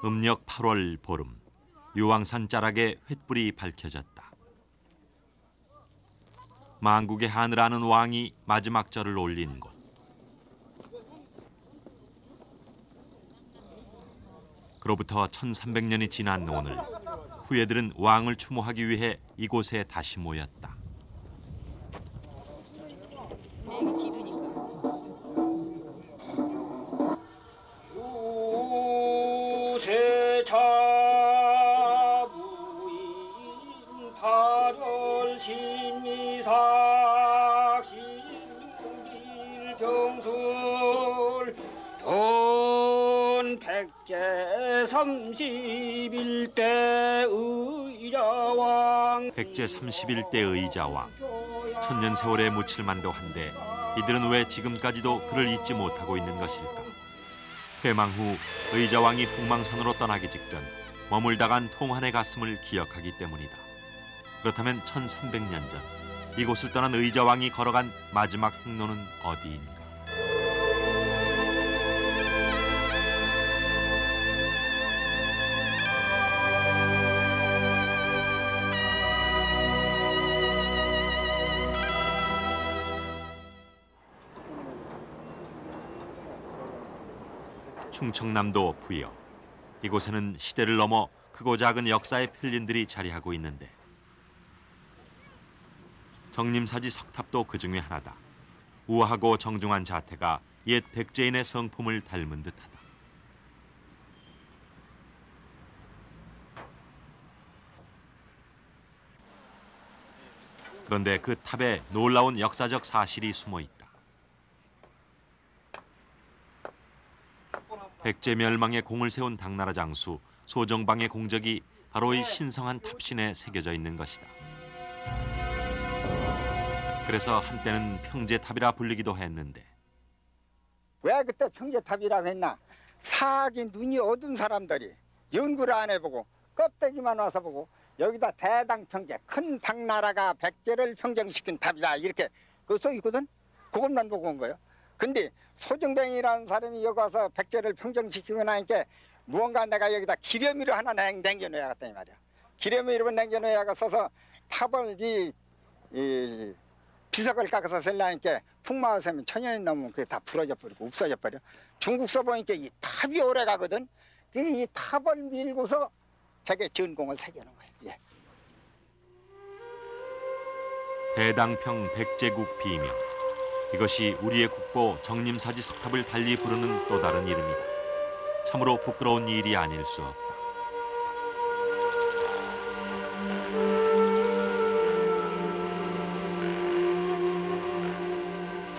음력 8월 보름, 유왕산 자락에 횃불이 밝혀졌다. 만국의 한을 아는 왕이 마지막 절을 올린 곳. 그로부터 1300년이 지난 오늘, 후예들은 왕을 추모하기 위해 이곳에 다시 모였다. 백제 31대 의자왕. 백제 31대 의자왕. 천년 세월의 묻힐만도 한데 이들은 왜 지금까지도 그를 잊지 못하고 있는 것일까? 패망 후 의자왕이 북망선으로 떠나기 직전 머물다 간 통한의 가슴을 기억하기 때문이다. 그렇다면 1300년 전 이곳을 떠난 의자왕이 걸어간 마지막 행로는 어디인가? 충청남도 부여. 이곳에는 시대를 넘어 크고 작은 역사의 필린들이 자리하고 있는데 정림사지 석탑도 그 중에 하나다. 우아하고 정중한 자태가 옛 백제인의 성품을 닮은 듯하다. 그런데 그 탑에 놀라운 역사적 사실이 숨어 있다. 백제 멸망의 공을 세운 당나라 장수 소정방의 공적이 바로 이 신성한 탑신에 새겨져 있는 것이다. 그래서 한때는 평제탑이라 불리기도 했는데 왜 그때 평제탑이라고 했나? 사기 눈이 어두운 사람들이 연구를 안 해보고 껍데기만 와서 보고 여기다 대당평제, 큰 당나라가 백제를 평정시킨 탑이다 이렇게 그 써 있거든? 그것만 보고 온 거예요. 근데 소정뱅이라는 사람이 여기 와서 백제를 평정시키고 나니까 무언가 내가 여기다 기념의로 하나 남겨놓아야겠다 이 말이야. 기념의로 남겨놓아야겠어서 탑을 이 비석을 깎아서 쓰려니까 풍마을 세면 천년이 넘으면 그게 다 부러져 버리고 없어져 버려. 중국서 보니까 이 탑이 오래 가거든. 이 탑을 밀고서 자기 전공을 새겨놓은 거예요. 예. 대당평 백제국 비명. 이것이 우리의 국보 정림사지 석탑을 달리 부르는 또 다른 이름이다. 참으로 부끄러운 일이 아닐 수 없다.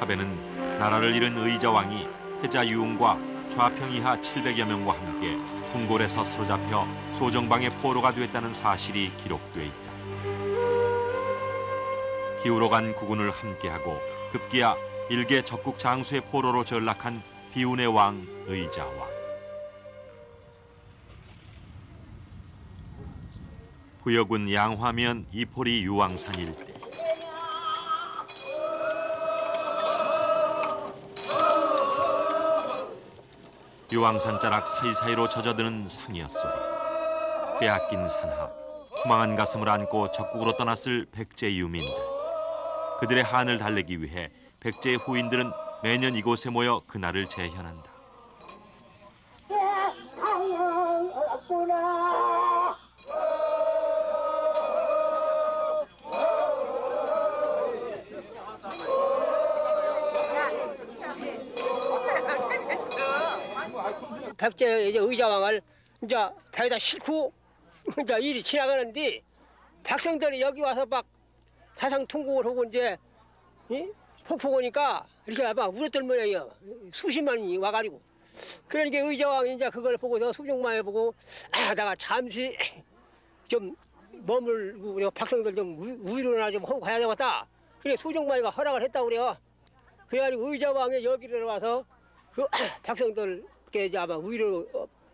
탑에는 나라를 잃은 의자왕이 태자 유흥과 좌평이하 700여 명과 함께 궁궐에서 사로잡혀 소정방의 포로가 됐다는 사실이 기록돼 있다. 기우러 간 국군을 함께하고 급기야 일개 적국 장수의 포로로 전락한 비운의 왕 의자왕. 부여군 양화면 이포리 유왕산 일대. 유왕산 자락 사이사이로 젖어드는 상여 소리. 빼앗긴 산하, 허망한 가슴을 안고 적국으로 떠났을 백제 유민들. 그들의 한을 달래기 위해 백제의 후인들은 매년 이곳에 모여 그날을 재현한다. 백제 이제 의자왕을 이제 배에다 싣고 이제 일이 지나가는데 백성들이 여기 와서 막 사상 통곡을 하고 이제 폭풍 오니까 이렇게 막 울었던 모양이에요. 수십만이 와가지고. 그러니까 의자왕이 이제 그걸 보고서 수정만 보고 내가 잠시 좀 머물고 백성들 좀 위로나 좀 하고 가야 되겠다. 그래 수정만이가 허락을 했다고 그래요. 그래가지고 의자왕이 여기를 와서 그 백성들께 이제 아마 위로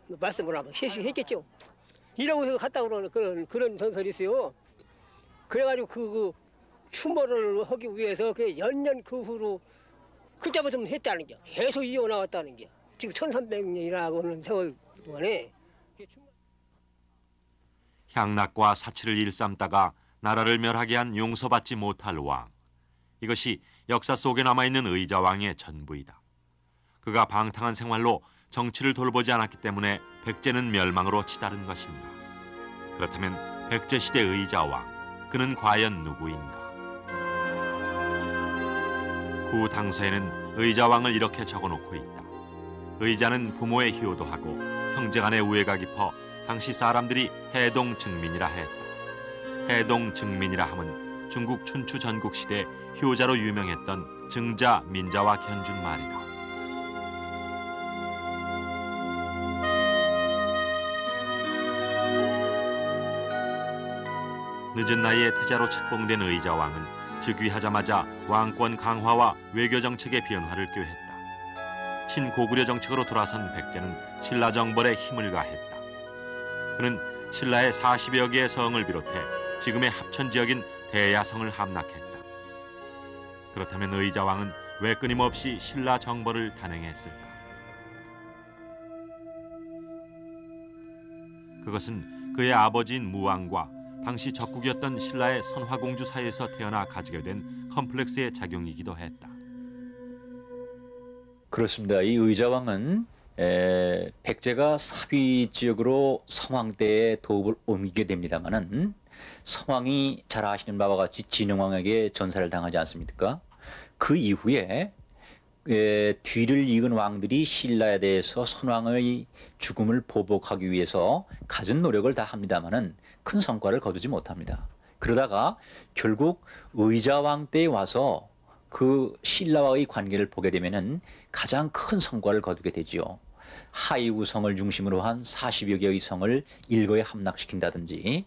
말씀을 아마 했겠죠. 이러고서 갔다고 그런 전설이 있어요. 그래가지고 그 추모를 하기 위해서 그 연년 그 후로 그때부터 했다는 게 계속 이어나왔다는 게 지금 1300년이라고 하는 세월 동안에 향락과 사치를 일삼다가 나라를 멸하게 한 용서받지 못할 왕. 이것이 역사 속에 남아있는 의자왕의 전부이다. 그가 방탕한 생활로 정치를 돌보지 않았기 때문에 백제는 멸망으로 치달은 것인가? 그렇다면 백제시대 의자왕, 그는 과연 누구인가? 구 당서에는 의자왕을 이렇게 적어놓고 있다. 의자는 부모의 효도 하고 형제간의 우애가 깊어 당시 사람들이 해동증민이라 했다. 해동증민이라 함은 중국 춘추 전국시대 효자로 유명했던 증자, 민자와 견준 말이다. 늦은 나이에 태자로 책봉된 의자왕은 즉위하자마자 왕권 강화와 외교 정책의 변화를 꾀했다. 친고구려 정책으로 돌아선 백제는 신라 정벌에 힘을 가했다. 그는 신라의 40여 개의 성을 비롯해 지금의 합천 지역인 대야성을 함락했다. 그렇다면 의자왕은 왜 끊임없이 신라 정벌을 단행했을까? 그것은 그의 아버지인 무왕과 당시 적국이었던 신라의 선화공주 사이에서 태어나 가지게 된 컴플렉스의 작용이기도 했다. 그렇습니다. 이 의자왕은 백제가 사비 지역으로 성왕 때에 도읍을 옮기게 됩니다만은 성왕이 잘 아시는 바와 같이 진흥왕에게 전사를 당하지 않습니까? 그 이후에 뒤를 이은 왕들이 신라에 대해서 선왕의 죽음을 보복하기 위해서 갖은 노력을 다 합니다만은 큰 성과를 거두지 못합니다. 그러다가 결국 의자왕 때에 와서 그 신라와의 관계를 보게 되면은 가장 큰 성과를 거두게 되지요. 하이우성을 중심으로 한 40여 개의 성을 일거에 함락시킨다든지,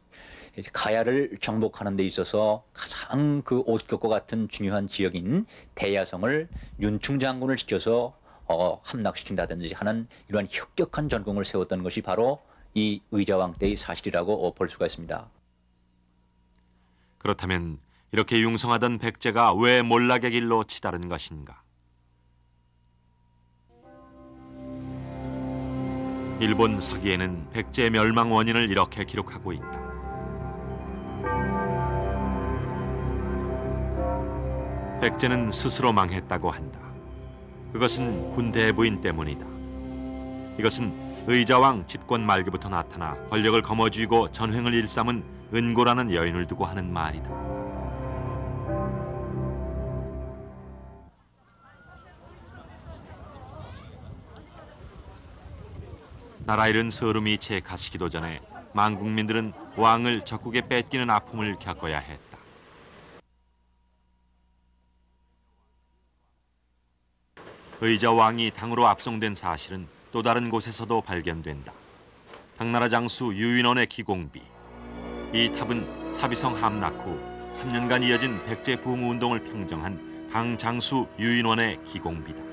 가야를 정복하는 데 있어서 가장 그 옷격과 같은 중요한 지역인 대야성을 윤충 장군을 시켜서 함락시킨다든지 하는 이러한 혁격한 전공을 세웠던 것이 바로 이 의자왕 때의 사실이라고 볼 수가 있습니다. 그렇다면 이렇게 융성하던 백제가 왜 몰락의 길로 치달은 것인가? 일본 서기에는 백제의 멸망 원인을 이렇게 기록하고 있다. 백제는 스스로 망했다고 한다. 그것은 군대부인 때문이다. 이것은 의자왕 집권 말기부터 나타나 권력을 거머쥐고 전횡을 일삼은 은고라는 여인을 두고 하는 말이다. 나라 잃은 서름이 채 가시기도 전에 만국민들은 왕을 적국에 뺏기는 아픔을 겪어야 했다. 의자왕이 당으로 압송된 사실은 또 다른 곳에서도 발견된다. 당나라 장수 유인원의 기공비. 이 탑은 사비성 함락 후 3년간 이어진 백제 부흥운동을 평정한 당 장수 유인원의 기공비다.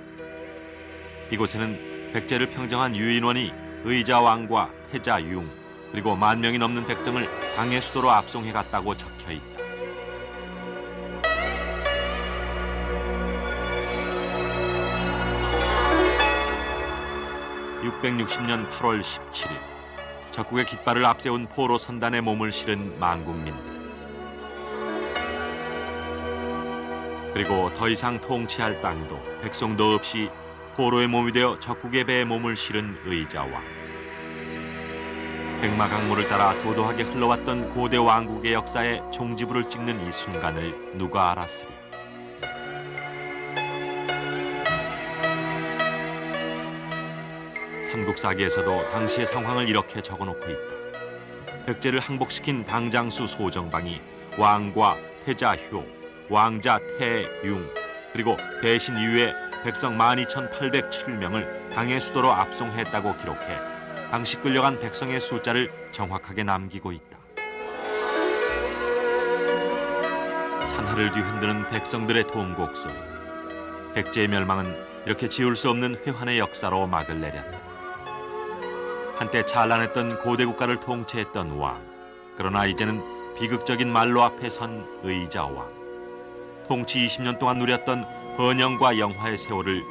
이곳에는 백제를 평정한 유인원이 의자왕과 태자융 그리고 10,000명이 넘는 백성을 당의 수도로 압송해갔다고 적혀있다. 660년 8월 17일 적국의 깃발을 앞세운 포로 선단의 몸을 실은 만국민들. 그리고 더 이상 통치할 땅도 백성도 없이 포로의 몸이 되어 적국의 배에 몸을 실은 의자왕. 백마강물을 따라 도도하게 흘러왔던 고대 왕국의 역사에 종지부를 찍는 이 순간을 누가 알았으랴. 삼국사기에서도 당시의 상황을 이렇게 적어놓고 있다. 백제를 항복시킨 당장수 소정방이 왕과 태자효, 왕자 태융, 그리고 대신 이후에 백성 12,807명을 당의 수도로 압송했다고 기록해 당시 끌려간 백성의 숫자를 정확하게 남기고 있다. 산하를 뒤흔드는 백성들의 통곡 소리. 백제의 멸망은 이렇게 지울 수 없는 회환의 역사로 막을 내렸다. 한때 찬란했던 고대 국가를 통치했던 왕. 그러나 이제는 비극적인 말로 앞에 선 의자왕. 통치 20년 동안 누렸던 번영과 영화의 세월을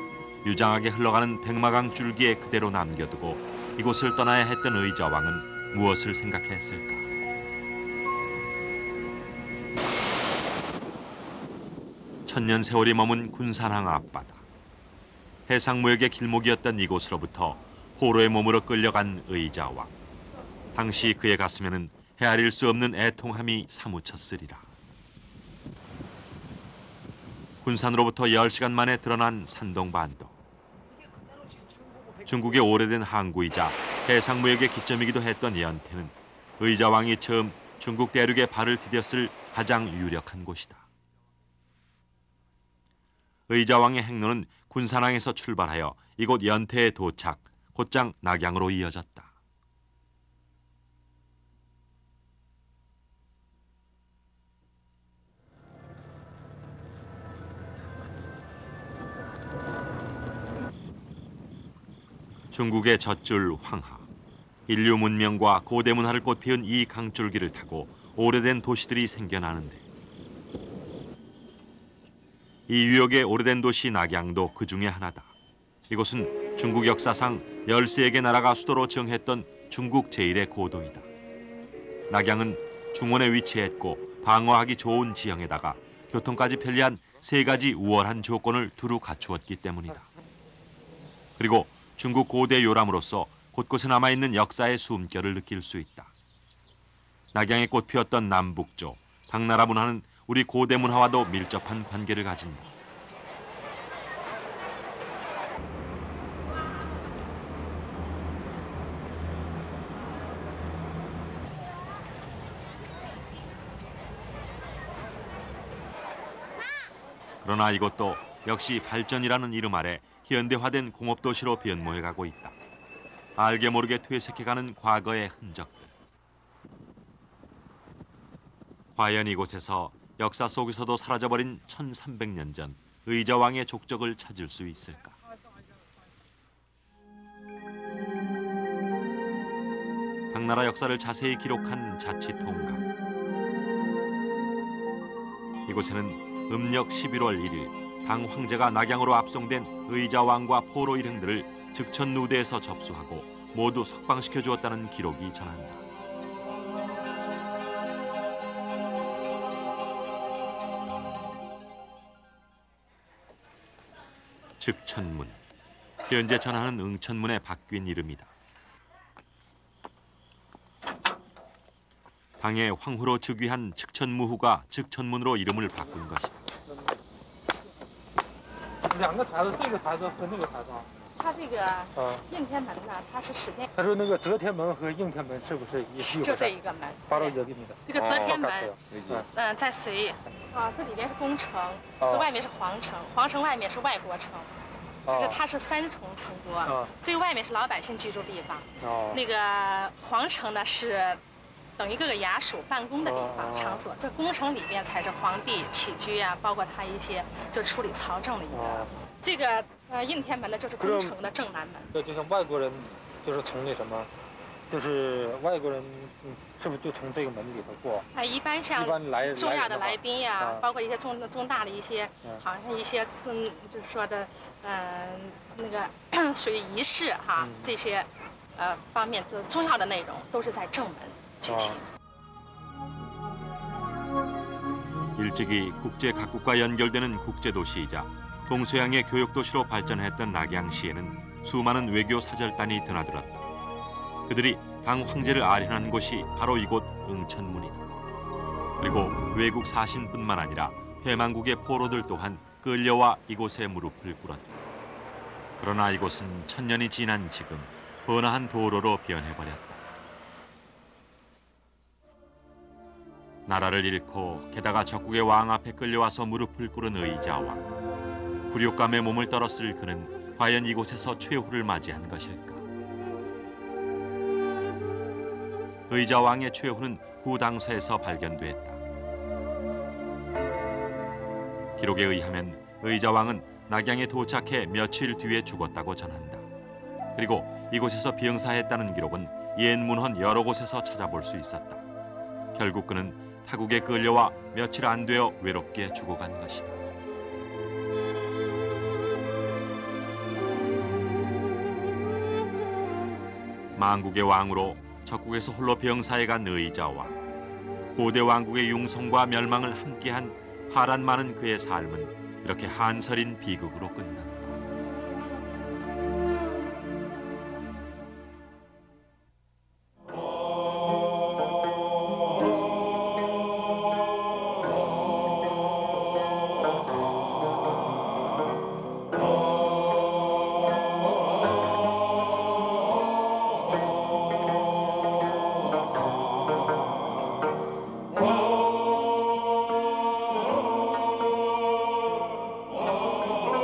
유장하게 흘러가는 백마강 줄기에 그대로 남겨두고 이곳을 떠나야 했던 의자왕은 무엇을 생각했을까? 천년 세월이 머문 군산항 앞바다. 해상무역의 길목이었던 이곳으로부터 포로의 몸으로 끌려간 의자왕. 당시 그의 가슴에는 헤아릴 수 없는 애통함이 사무쳤으리라. 군산으로부터 10시간 만에 드러난 산동반도. 중국의 오래된 항구이자 해상무역의 기점이기도 했던 이 연태는 의자왕이 처음 중국 대륙에 발을 디뎠을 가장 유력한 곳이다. 의자왕의 행로는 군산항에서 출발하여 이곳 연태에 도착, 곧장 낙양으로 이어졌다. 중국의 젖줄 황하, 인류 문명과 고대 문화를 꽃피운 이 강줄기를 타고 오래된 도시들이 생겨나는데 이 유역의 오래된 도시 낙양도 그 중에 하나다. 이곳은 중국 역사상 13개 나라가 수도로 정했던 중국 제1의 고도이다. 낙양은 중원에 위치했고 방어하기 좋은 지형에다가 교통까지 편리한 3가지 우월한 조건을 두루 갖추었기 때문이다. 그리고 중국 고대 요람으로서 곳곳에 남아있는 역사의 숨결을 느낄 수 있다. 낙양에 꽃 피었던 남북조, 당나라 문화는 우리 고대 문화와도 밀접한 관계를 가진다. 그러나 이것도 역시 발전이라는 이름 아래 현대화된 공업도시로 변모해가고 있다. 알게 모르게 퇴색해가는 과거의 흔적들. 과연 이곳에서 역사 속에서도 사라져버린 1300년 전 의자왕의 족적을 찾을 수 있을까? 당나라 역사를 자세히 기록한 자치통강. 이곳에는 음력 11월 1일 당 황제가 낙양으로 압송된 의자왕과 포로 일행들을 즉천누대에서 접수하고 모두 석방시켜 주었다는 기록이 전한다. 즉천문, 현재 전하는 응천문의 바뀐 이름이다. 당의 황후로 즉위한 측천무후가 즉천문으로 이름을 바꾼 것이다. 2个台子，这个台子和那个台子。它这个应天门呢，它是实现。他说那个则天门和应天门是不是一回事？就这一个门。8到1给你的。这个则天门，在隋啊，这里边是宫城，这外面是皇城，皇城外面是外国城，就是它是3重城郭，最外面是老百姓居住地方，那个皇城呢是。 等于各个衙署办公的地方场所，这宫城里边才是皇帝起居啊，包括他一些就处理朝政的一个。这个应天门呢，就是宫城的正南门。对，就像外国人，就是从那什么，就是外国人，是不是就从这个门里头过？一般像重要的来宾呀，包括一些重大的一些，好像一些就是说的，那个属于仪式哈，这些方面的重要的内容都是在正门。 일찍이 국제 각국과 연결되는 국제도시이자 동서양의 교역도시로 발전했던 낙양시에는 수많은 외교 사절단이 드나들었다. 그들이 당 황제를 아련한 곳이 바로 이곳 응천문이다. 그리고 외국 사신뿐만 아니라 대만국의 포로들 또한 끌려와 이곳에 무릎을 꿇었다. 그러나 이곳은 천년이 지난 지금 번화한 도로로 변해버렸다. 나라를 잃고 게다가 적국의 왕 앞에 끌려와서 무릎을 꿇은 의자왕. 굴욕감에 몸을 떨었을 그는 과연 이곳에서 최후를 맞이한 것일까? 의자왕의 최후는 구당서에서 발견됐다. 기록에 의하면 의자왕은 낙양에 도착해 며칠 뒤에 죽었다고 전한다. 그리고 이곳에서 병사했다는 기록은 옛 문헌 여러 곳에서 찾아볼 수 있었다. 결국 그는 타국에 끌려와 며칠 안 되어 외롭게 죽어간 것이다. 만국의 왕으로 적국에서 홀로 병사에 간 의자왕. 고대 왕국의 융성과 멸망을 함께한 파란 많은 그의 삶은 이렇게 한설인 비극으로 끝난다.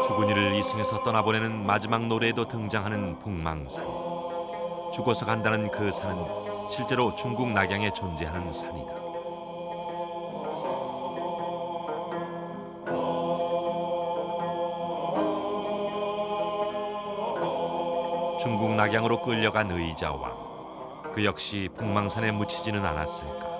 죽은 이를 이승에서 떠나보내는 마지막 노래에도 등장하는 북망산. 죽어서 간다는 그 산은 실제로 중국 낙양에 존재하는 산이다. 중국 낙양으로 끌려간 의자왕. 그 역시 북망산에 묻히지는 않았을까.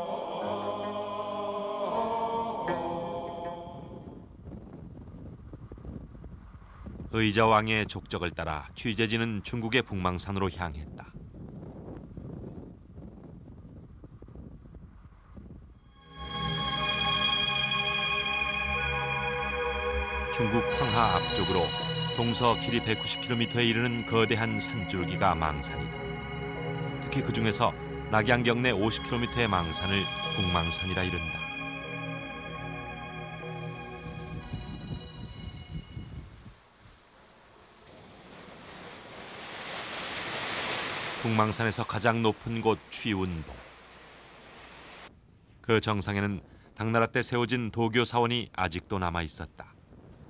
의자왕의 족적을 따라 취재진은 중국의 북망산으로 향했다. 중국 황하 앞쪽으로 동서 길이 190km에 이르는 거대한 산줄기가 망산이다. 특히 그 중에서 낙양경 내 50km의 망산을 북망산이라 이른다. 북망산에서 가장 높은 곳 취운봉. 그 정상에는 당나라 때 세워진 도교 사원이 아직도 남아 있었다.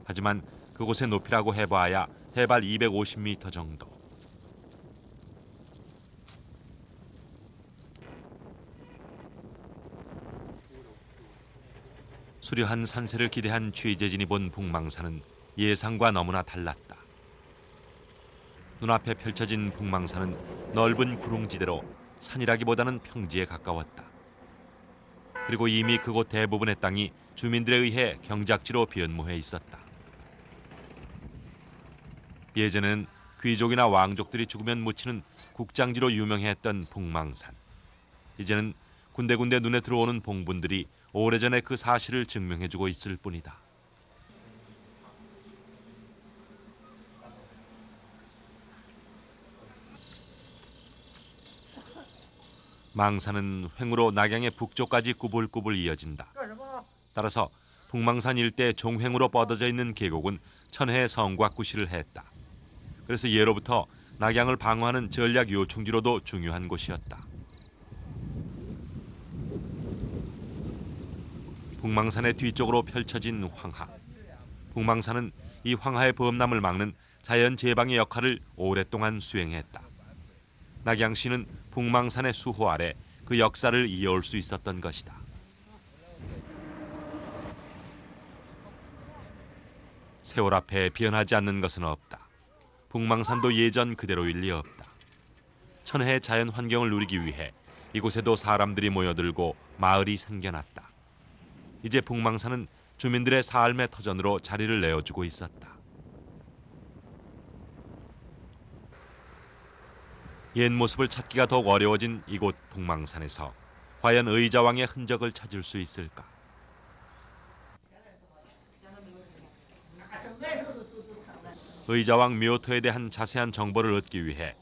하지만 그곳의 높이라고 해봐야 해발 250m 정도. 수려한 산세를 기대한 취재진이 본 북망산은 예상과 너무나 달랐다. 눈앞에 펼쳐진 북망산은 넓은 구릉지대로 산이라기보다는 평지에 가까웠다. 그리고 이미 그곳 대부분의 땅이 주민들에 의해 경작지로 변모해 있었다. 예전에는 귀족이나 왕족들이 죽으면 묻히는 국장지로 유명했던 북망산. 이제는 군데군데 눈에 들어오는 봉분들이 오래전에 그 사실을 증명해주고 있을 뿐이다. 망산은 횡으로 낙양의 북쪽까지 꾸불꾸불 이어진다. 따라서 북망산 일대 종횡으로 뻗어져 있는 계곡은 천혜의 성과 구실을 했다. 그래서 예로부터 낙양을 방어하는 전략 요충지로도 중요한 곳이었다. 북망산의 뒤쪽으로 펼쳐진 황하. 북망산은 이 황하의 범람을 막는 자연 제방의 역할을 오랫동안 수행했다. 낙양시는 북망산의 수호 아래 그 역사를 이어올 수 있었던 것이다. 세월 앞에 변하지 않는 것은 없다. 북망산도 예전 그대로일 리 없다. 천혜의 자연 환경을 누리기 위해 이곳에도 사람들이 모여들고 마을이 생겨났다. 이제 북망산은 주민들의 삶의 터전으로 자리를 내어주고 있었다. 옛 모습을 찾기가 더욱 어려워진 이곳 북망산에서 과연 의자왕의 흔적을 찾을 수 있을까? 의자왕 묘토에 대한 자세한 정보를 얻기 위해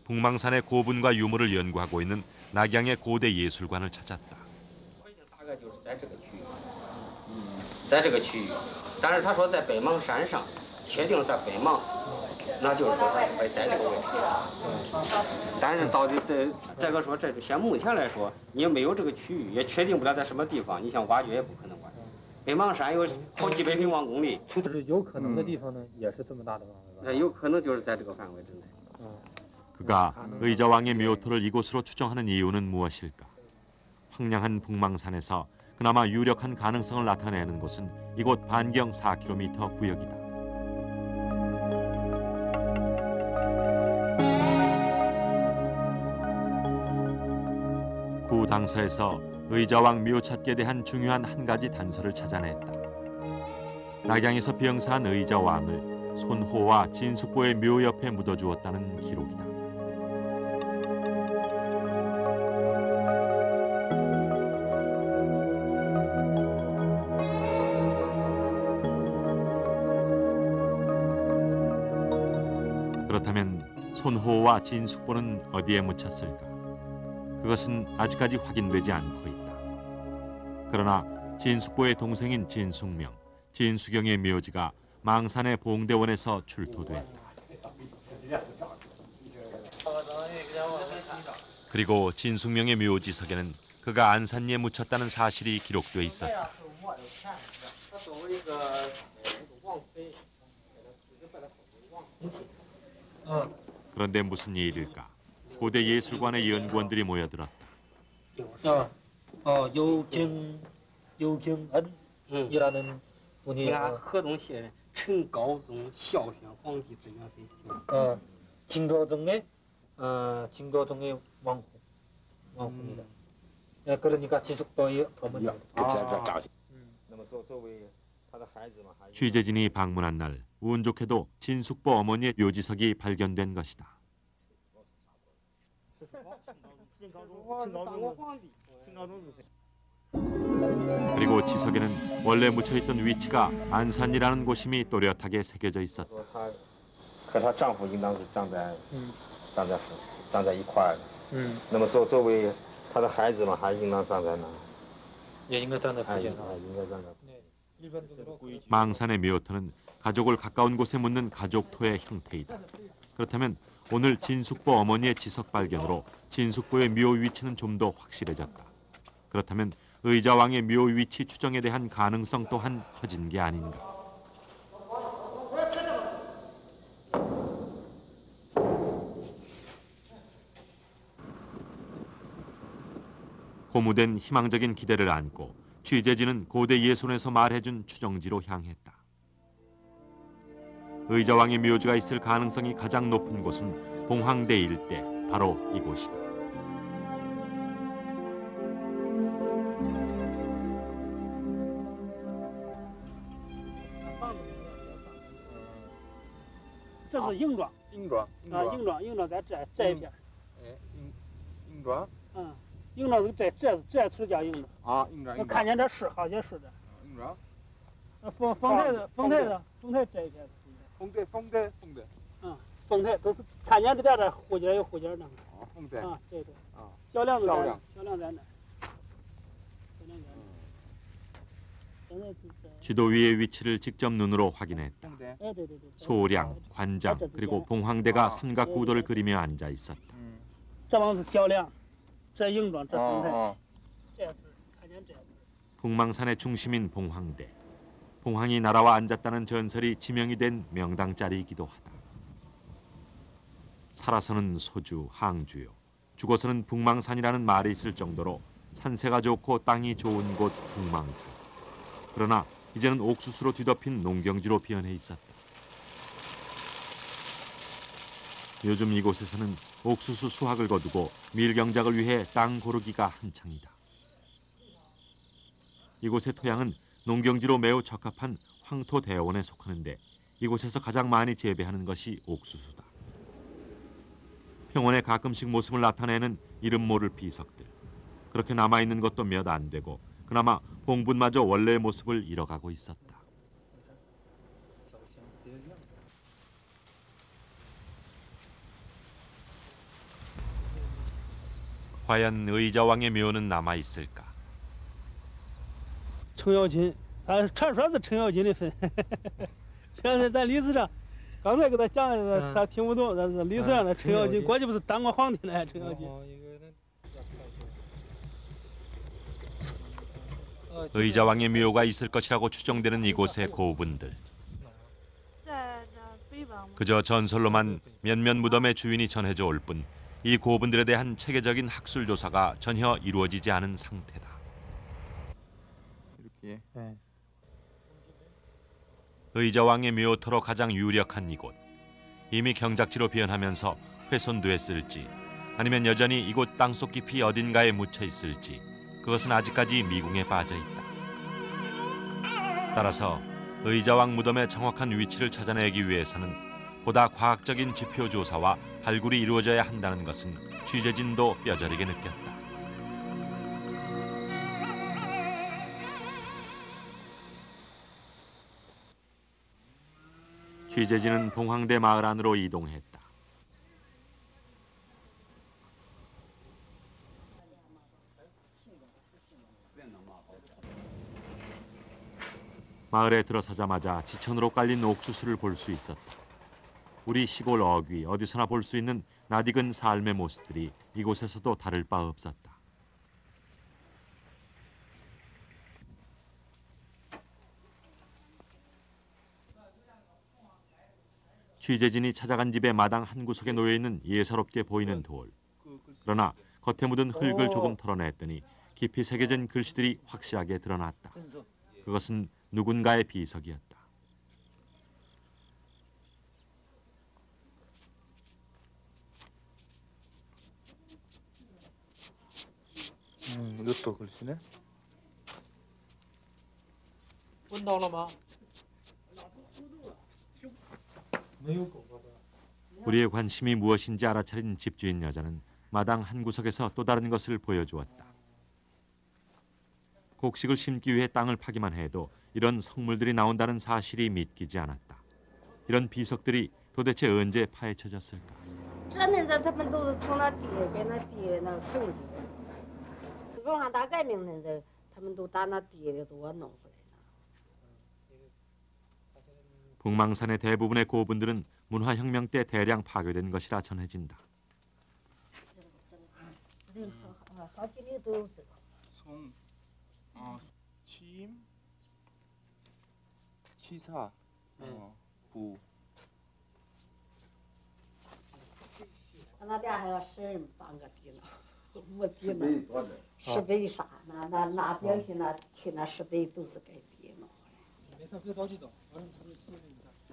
북망산의 고분과 유물을 연구하고 있는 낙양의 고대 예술관을 찾았다. 在这个区域，但是他说在北邙山上，确定在北邙，那就是说他会在这个位置。但是到底这个说，这现目前来说，你没有这个区域，也确定不了在什么地方。你想挖掘也不可能挖掘。北邙山有好几百平方公里，就是有可能的地方呢，也是这么大的范围。有可能就是在这个范围之内。 그가 의자왕의 묘토를 이곳으로 추정하는 이유는 무엇일까? 황량한 북망산에서 그나마 유력한 가능성을 나타내는 곳은 이곳 반경 4km 구역이다. 구 당서에서 의자왕 묘 찾기에 대한 중요한 한 가지 단서를 찾아냈다. 낙양에서 병사한 의자왕을 손호와 진숙보의 묘 옆에 묻어주었다는 기록이다. 그렇다면 손호와 진숙보는 어디에 묻혔을까? 그것은 아직까지 확인되지 않고 있다. 그러나 진숙보의 동생인 진숙명, 진수경의 묘지가 망산의 봉대원에서 출토됐다. 그리고 진숙명의 묘지석에는 그가 안산리에 묻혔다는 사실이 기록돼 있었다. 그런데 무슨 일일까? 고대 예술관의 연구원들이 모여들었다. 요경은이라는 분이河东县陈高宗孝宣皇帝之元妃. 진거동의 왕후입니다. 그러니까 진숙보의 어머니입니다. 취재진이 방문한 날 운 좋게도 진숙보 어머니의 묘지석이 발견된 것이다. 그리고 지석에는 원래 묻혀있던 위치가 안산이라는 곳임이 또렷하게 새겨져 있었다. 和她丈夫应当是站在一块儿的。那么作为她的孩子嘛，还应当站在哪？ 예, 인간站在附近。 应该站在。 망산의 묘토는 가족을 가까운 곳에 묻는 가족토의 형태이다. 그렇다면 오늘 진숙보 어머니의 지석 발견으로 진숙보의 묘 위치는 좀 더 확실해졌다. 그렇다면 의자왕의 묘 위치 추정에 대한 가능성 또한 커진 게 아닌가. 고무된 희망적인 기대를 안고 취재진은 고대 예손에서 말해준 추정지로 향했다. 의자왕의 묘지가 있을 가능성이 가장 높은 곳은 봉황대 일대, 바로 이곳이다.这是硬桩，硬桩在这一片。硬桩。硬桩是这处叫硬桩。啊，硬桩。我看见这是，好像是的。硬桩。丰台这一片。丰台。丰台都是看见这点户间有户间那个。丰台。对。小梁在那。 지도 위의 위치를 직접 눈으로 확인했다. 소량, 관장, 그리고 봉황대가 삼각구도를 그리며 앉아 있었다. 북망산의 중심인 봉황대. 봉황이 날아와 앉았다는 전설이 지명이 된 명당 자리이기도 하다. 살아서는 소주, 항주요. 죽어서는 북망산이라는 말이 있을 정도로 산세가 좋고 땅이 좋은 곳 북망산. 그러나 이제는 옥수수로 뒤덮인 농경지로 변해 있었다. 요즘 이곳에서는 옥수수 수확을 거두고 밀경작을 위해 땅 고르기가 한창이다. 이곳의 토양은 농경지로 매우 적합한 황토대원에 속하는데 이곳에서 가장 많이 재배하는 것이 옥수수다. 평원에 가끔씩 모습을 나타내는 이름 모를 비석들. 그렇게 남아있는 것도 몇 안 되고 그나마 봉분마저 원래의 모습을 잃어가고 있었다. 과연 의자왕의 묘는 남아 있을까? 程咬金，咱传说是程咬金的坟。这咱历史上，刚才给他讲的，他听不懂，但是历史上的程咬金，过去不是当过皇帝呢？程咬金。 의자왕의 묘가 있을 것이라고 추정되는 이곳의 고분들. 그저 전설로만 몇몇 무덤의 주인이 전해져 올 뿐 이 고분들에 대한 체계적인 학술 조사가 전혀 이루어지지 않은 상태다. 이렇게. 의자왕의 묘토로 가장 유력한 이곳. 이미 경작지로 변하면서 훼손됐을지 아니면 여전히 이곳 땅속 깊이 어딘가에 묻혀 있을지 그것은 아직까지 미궁에 빠져 있다. 따라서 의자왕 무덤의 정확한 위치를 찾아내기 위해서는 보다 과학적인 지표 조사와 발굴이 이루어져야 한다는 것은 취재진도 뼈저리게 느꼈다. 취재진은 봉황대 마을 안으로 이동했다. 마을에 들어서자마자 지천으로 깔린 옥수수를 볼 수 있었다. 우리 시골 어귀 어디서나 볼 수 있는 낯익은 삶의 모습들이 이곳에서도 다를 바 없었다. 취재진이 찾아간 집의 마당 한 구석에 놓여있는 예사롭게 보이는 돌. 그러나 겉에 묻은 흙을 조금 털어냈더니 깊이 새겨진 글씨들이 확실하게 드러났다. 그것은 누군가의 비석이었다. 이것도 글씨네. 우리의 관심이 무엇인지 알아차린 집주인 여자는 마당 한 구석에서 또 다른 것을 보여주었다. 곡식을 심기 위해 땅을 파기만 해도 이런 성물들이 나온다는 사실이 믿기지 않았다. 이런 비석들이 도대체 언제 파헤쳐졌을까? 북망산의 대부분의 고분들은 문화혁명 때 대량 파괴된 것이라 전해진다. 취임, 취사, 부.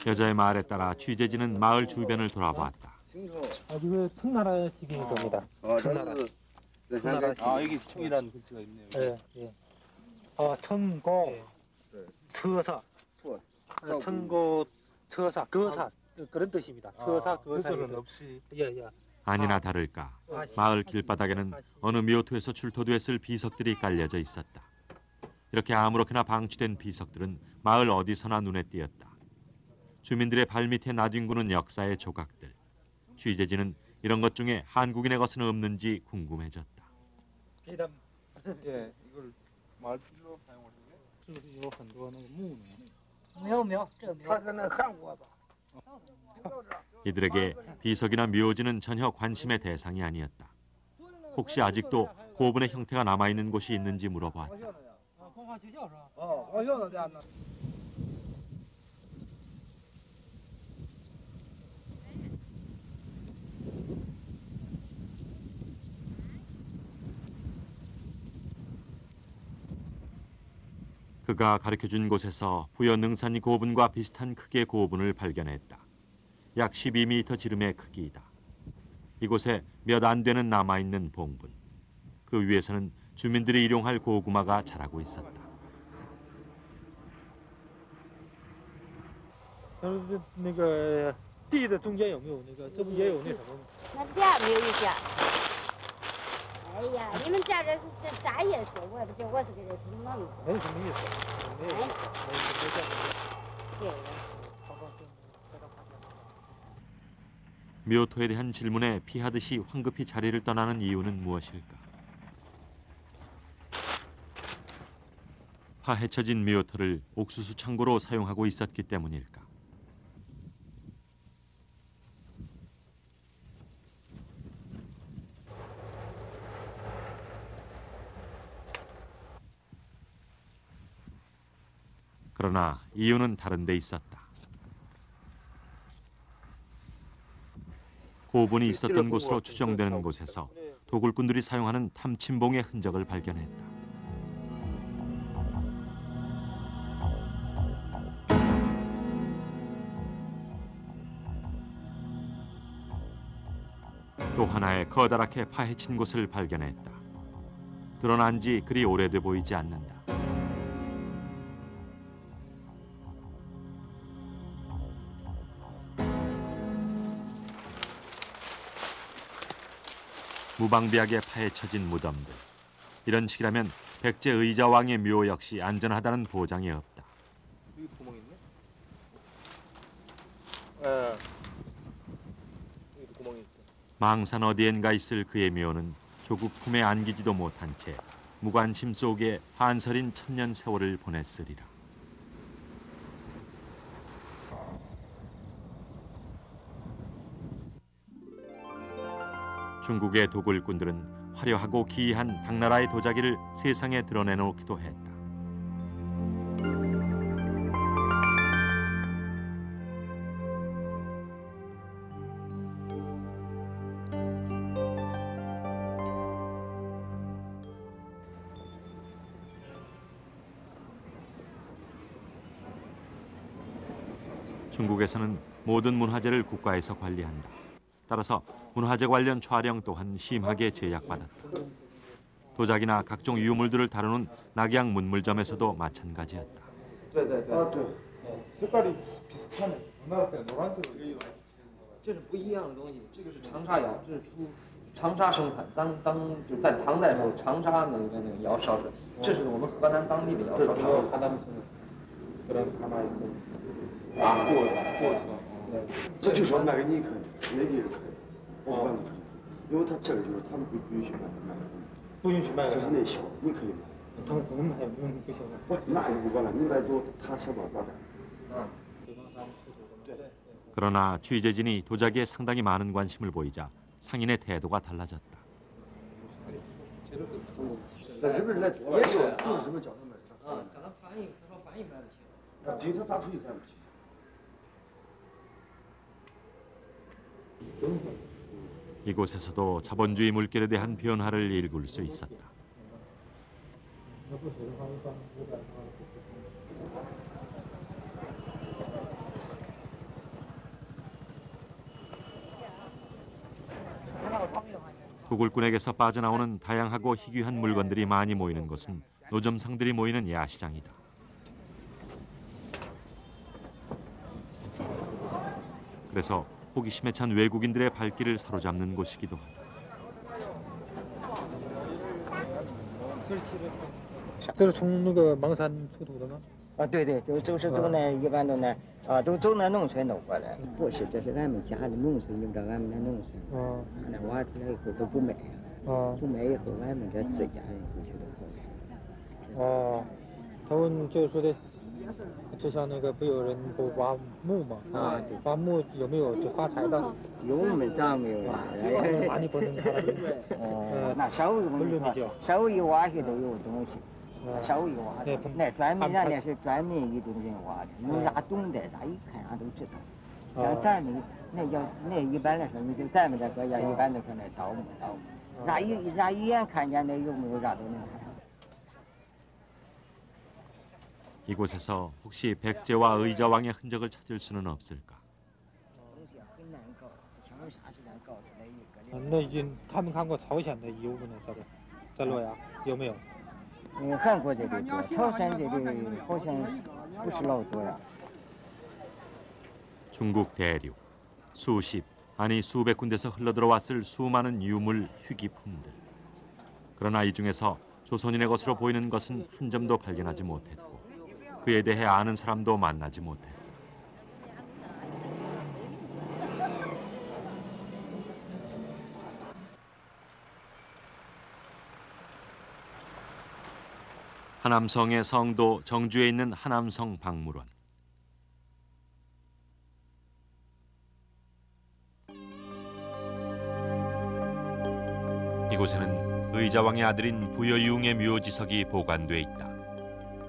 여자의 말에 따라 취재진은 마을 주변을 돌아보았다. 이거 청나라식인 겁니다. 청나라. 여기 청이라는 글씨가 있네요. 예, 예. 청고, 처사, 청고, 처사, 거사 그런 뜻입니다. 처사, 거사. 없이. 예, 예. 아니나 다를까 마을 길바닥에는 어느 묘토에서 출토됐을 비석들이 깔려져 있었다. 이렇게 아무렇게나 방치된 비석들은 마을 어디서나 눈에 띄었다. 주민들의 발밑에 나뒹구는 역사의 조각들. 취재진은 이런 것 중에 한국인의 것은 없는지 궁금해졌다. 계담. 예, 이걸 말로 사용을 해요? 有很多那个木呢。没有没有，这个没有。他是那韩国吧？ 이들에게 비석이나 묘지는 전혀 관심의 대상이 아니었다. 혹시 아직도 고분의 형태가 남아있는 곳이 있는지 물어보았다. 그가 가르쳐준 곳에서 부여 능산이 고분과 비슷한 크기의 고분을 발견했다. 약 12m 지름의 크기이다. 이곳에 몇 안 되는 남아있는 봉분. 그 위에서는 주민들이 일용할 고구마가 자라고 있었다. 那个地的中间有没有那个？这不也有那什么吗？那家没有一家。哎呀，你们家这是啥意思？我也不知道，我是给他听懂的。没什么意思，没有，没见过。对。 묘토에 대한 질문에 피하듯이 황급히 자리를 떠나는 이유는 무엇일까? 파헤쳐진 묘토를 옥수수 창고로 사용하고 있었기 때문일까? 그러나 이유는 다른 데 있었다. 고분이 있었던 곳으로 추정되는 곳에서 도굴꾼들이 사용하는 탐침봉의 흔적을 발견했다. 또 하나의 커다랗게 파헤친 곳을 발견했다. 드러난 지 그리 오래돼 보이지 않는다. 무방비하게 파헤쳐진 무덤들. 이런 식이라면 백제 의자왕의 묘 역시 안전하다는 보장이 없다. 여기 구멍 있네? 여기 구멍이 있어. 망산 어디엔가 있을 그의 묘는 조국 품에 안기지도 못한 채 무관심 속에 한설인 천년 세월을 보냈으리라. 중국의 도굴꾼들은 화려하고 기이한 당나라의 도자기를 세상에 드러내놓기도 했다. 중국에서는 모든 문화재를 국가에서 관리한다. 따라서 문화재 관련 촬영 또한 심하게 제약받았다. 도자기나 각종 유물들을 다루는 낙양 문물점에서도 마찬가지였다. 색깔이 비슷하네. 우리나라 때 노란색으로. 这是不一样的东西，这个是长沙窑，这是出长沙生产，就在唐代时候长沙那个窑烧的，这是我们河南当地的窑烧的。河南这就是卖给你可以，内地人可以，我不让他出去，因为他这个就是他们不允许卖，不允许卖，这是内销，你可以卖。他们不卖，不行。不，那就不管了，你买走他想法咋的？ 그러나 취재진이 도자기에 상당히 많은 관심을 보이자 상인의 태도가 달라졌다. 那日本人来也是，都是日本叫他卖。叫他翻译，他说翻译卖就行。他今天咋出去咱不去？ 이곳에서도 자본주의 물결에 대한 변화를 일굴 수 있었다. 도굴꾼에게서 빠져나오는 다양하고 희귀한 물건들이 많이 모이는 곳은 노점상들이 모이는 야시장이다. 그래서 호기심에 찬 외국인들의 발길을 사로잡는 곳이기도 하다. 这是从那个芒山出土的吗？对对，就是从那一般都那都走那农村弄过来。不是，这是俺们家的农村，你知道俺们那农村，那挖出来以后都不卖，不卖以后俺们这自家人回去都好。他们就是说的，就像那个不有人不挖墓嘛？对，挖墓有没有就发财的？有我们咋没有啊？挖你不能查了。那稍微一挖去都有东西。 稍微挖的，那专门人家是专门一种人挖的，能让懂的，咱一看俺都知道。像咱们那一般来说，你就咱们这国家一般都说那盗墓，让一眼看见那有没有啥都能看。 이곳에서 혹시 백제와 의자왕의 흔적을 찾을 수는 없을까? 那他们看过朝鲜的遗物呢？在洛阳有没有？ 韩国这里多，朝鲜这里好像不是老多呀。 중국 대륙, 수십, 아니 수백 군데서 흘러들어왔을 수많은 유물, 희귀품들. 그러나 이 중에서 조선인의 것으로 보이는 것은 한 점도 발견하지 못했고 그에 대해 아는 사람도 만나지 못했다. 하남성의 성도 정주에 있는 하남성 박물원. 이곳에는 의자왕의 아들인 부여이웅의 묘지석이 보관돼 있다.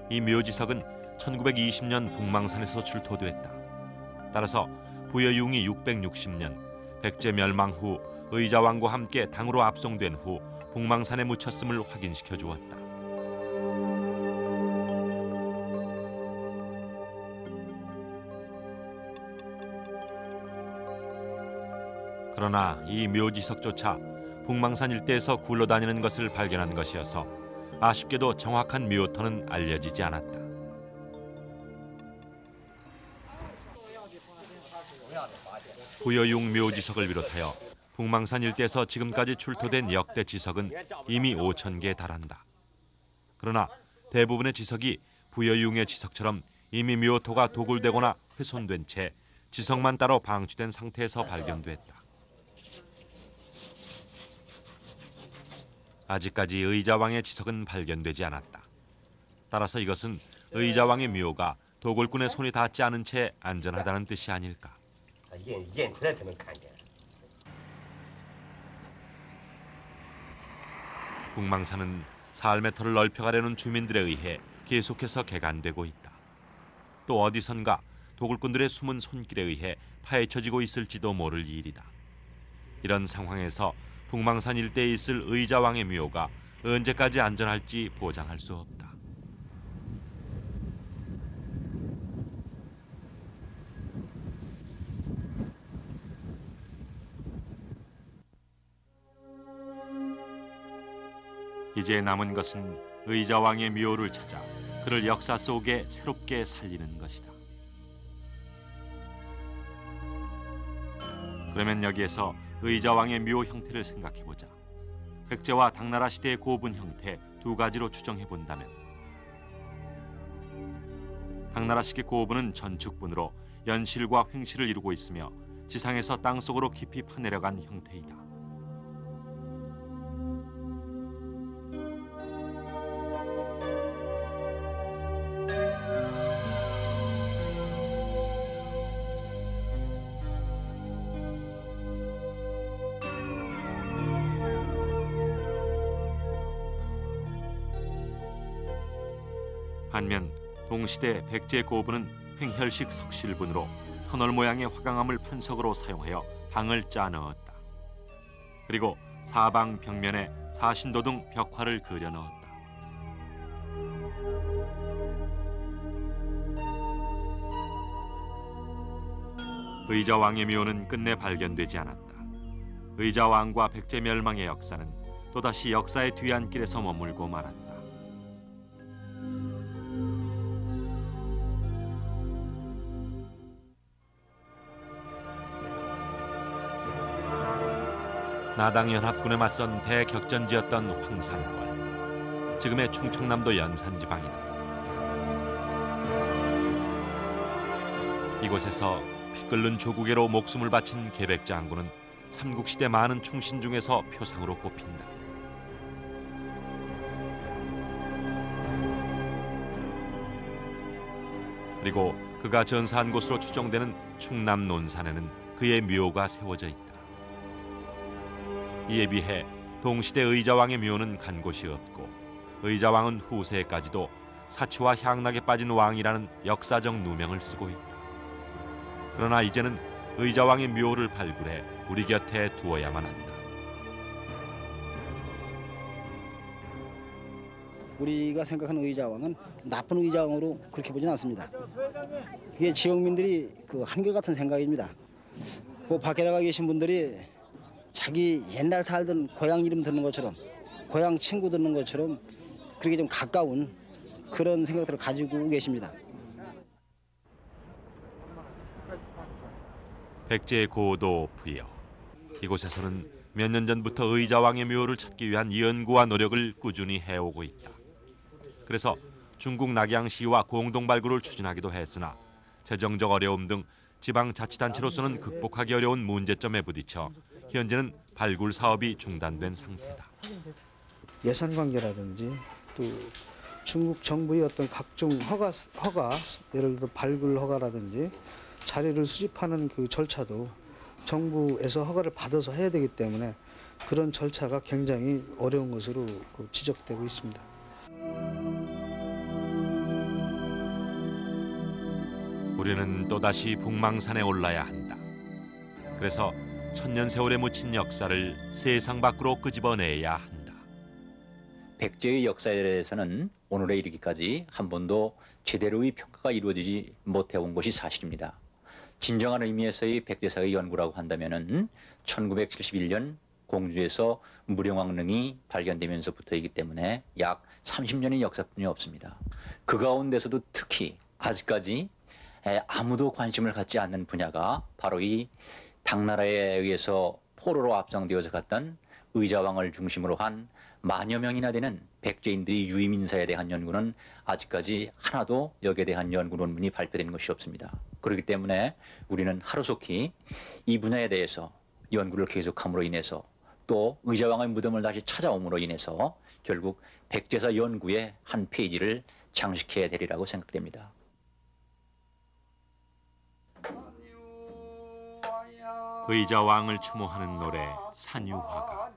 이 묘지석은 1920년 북망산에서 출토됐다. 따라서 부여이웅이 660년 백제 멸망 후 의자왕과 함께 당으로 압송된 후 북망산에 묻혔음을 확인시켜 주었다. 그러나 이 묘지석조차 북망산 일대에서 굴러다니는 것을 발견한 것이어서 아쉽게도 정확한 묘터는 알려지지 않았다. 부여이웅 묘지석을 비롯하여 북망산 일대에서 지금까지 출토된 역대 지석은 이미 5,000개에 달한다. 그러나 대부분의 지석이 부여이웅의 지석처럼 이미 묘토가 도굴되거나 훼손된 채 지석만 따로 방치된 상태에서 발견됐다. 아직까지 의자왕의 지석은 발견되지 않았다. 따라서 이것은 의자왕의 묘가 도굴꾼의 손이 닿지 않은 채 안전하다는 뜻이 아닐까. 북망산은 삶의 터를 넓혀가려는 주민들에 의해 계속해서 개간되고 있다. 또 어디선가 도굴꾼들의 숨은 손길에 의해 파헤쳐지고 있을지도 모를 일이다. 이런 상황에서 북망산 일대에 있을 의자왕의 묘가 언제까지 안전할지 보장할 수 없다. 이제 남은 것은 의자왕의 묘를 찾아 그를 역사 속에 새롭게 살리는 것이다. 그러면 여기에서 의자왕의 묘 형태를 생각해보자. 백제와 당나라 시대의 고분 형태 두 가지로 추정해본다면 당나라식의 고분은 전축분으로 연실과 횡실을 이루고 있으며 지상에서 땅속으로 깊이 파내려간 형태이다. 반면 동시대 백제 고분은 횡혈식 석실분으로 터널 모양의 화강암을 판석으로 사용하여 방을 짜 넣었다. 그리고 사방 벽면에 사신도 등 벽화를 그려 넣었다. 의자왕의 묘는 끝내 발견되지 않았다. 의자왕과 백제 멸망의 역사는 또다시 역사의 뒤안길에서 머물고 말았다. 나당 연합군에 맞선 대격전지였던 황산벌, 지금의 충청남도 연산지방이다. 이곳에서 피 끓는 조국애로 목숨을 바친 계백장군은 삼국시대 많은 충신 중에서 표상으로 꼽힌다. 그리고 그가 전사한 곳으로 추정되는 충남 논산에는 그의 묘가 세워져 있다. 이에 비해 동시대 의자왕의 묘는 간 곳이 없고 의자왕은 후세까지도 사치와 향락에 빠진 왕이라는 역사적 누명을 쓰고 있다. 그러나 이제는 의자왕의 묘를 발굴해 우리 곁에 두어야만 한다. 우리가 생각하는 의자왕은 나쁜 의자왕으로 그렇게 보지는 않습니다. 그게 지역민들이 그 한결같은 생각입니다. 그 밖에 나가 계신 분들이 자기 옛날 살던 고향 이름 듣는 것처럼, 고향 친구 듣는 것처럼 그렇게 좀 가까운 그런 생각들을 가지고 계십니다. 백제의 고도 부여. 이곳에서는 몇 년 전부터 의자왕의 묘를 찾기 위한 연구와 노력을 꾸준히 해오고 있다. 그래서 중국 낙양시와 공동 발굴을 추진하기도 했으나 재정적 어려움 등 지방자치단체로서는 극복하기 어려운 문제점에 부딪혀 현재는 발굴 사업이 중단된 상태다. 예산 관계라든지 또 중국 정부의 어떤 각종 허가 예를 들어 발굴 허가라든지 자료를 수집하는 그 절차도 정부에서 허가를 받아서 해야 되기 때문에 그런 절차가 굉장히 어려운 것으로 지적되고 있습니다. 우리는 또다시 북망산에 올라야 한다. 그래서 천년 세월에 묻힌 역사를 세상 밖으로 끄집어내야 한다. 백제의 역사에 대해서는 오늘에 이르기까지 한 번도 제대로의 평가가 이루어지지 못해온 것이 사실입니다. 진정한 의미에서의 백제사의 연구라고 한다면은 1971년 공주에서 무령왕릉이 발견되면서부터이기 때문에 약 30년의 역사뿐이 없습니다. 그 가운데서도 특히 아직까지 아무도 관심을 갖지 않는 분야가 바로 이 당나라에 의해서 포로로 압송되어서 갔던 의자왕을 중심으로 한 만여 명이나 되는 백제인들의 유임인사에 대한 연구는 아직까지 하나도 여기에 대한 연구 논문이 발표된 것이 없습니다. 그렇기 때문에 우리는 하루속히 이 분야에 대해서 연구를 계속함으로 인해서 또 의자왕의 무덤을 다시 찾아옴으로 인해서 결국 백제사 연구의 한 페이지를 장식해야 되리라고 생각됩니다. 의자왕을 추모하는 노래 산유화가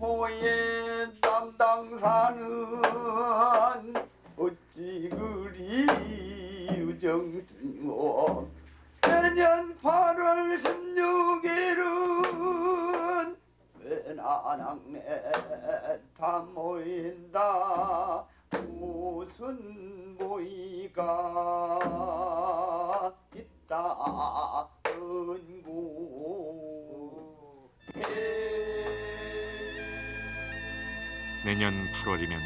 포의 담당사는 어찌 그리 유정든고 내년 8월 16일은 외나랑내 다 모인다 무슨 모이가 있다은고 내년 8월이면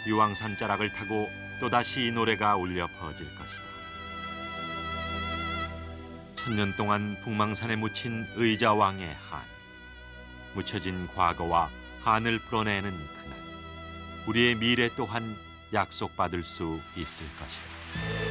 유황산 자락을 타고 또다시 이 노래가 울려 퍼질 것이다. 천년 동안 북망산에 묻힌 의자왕의 한, 묻혀진 과거와 한을 풀어내는 그날, 우리의 미래 또한 약속받을 수 있을 것이다.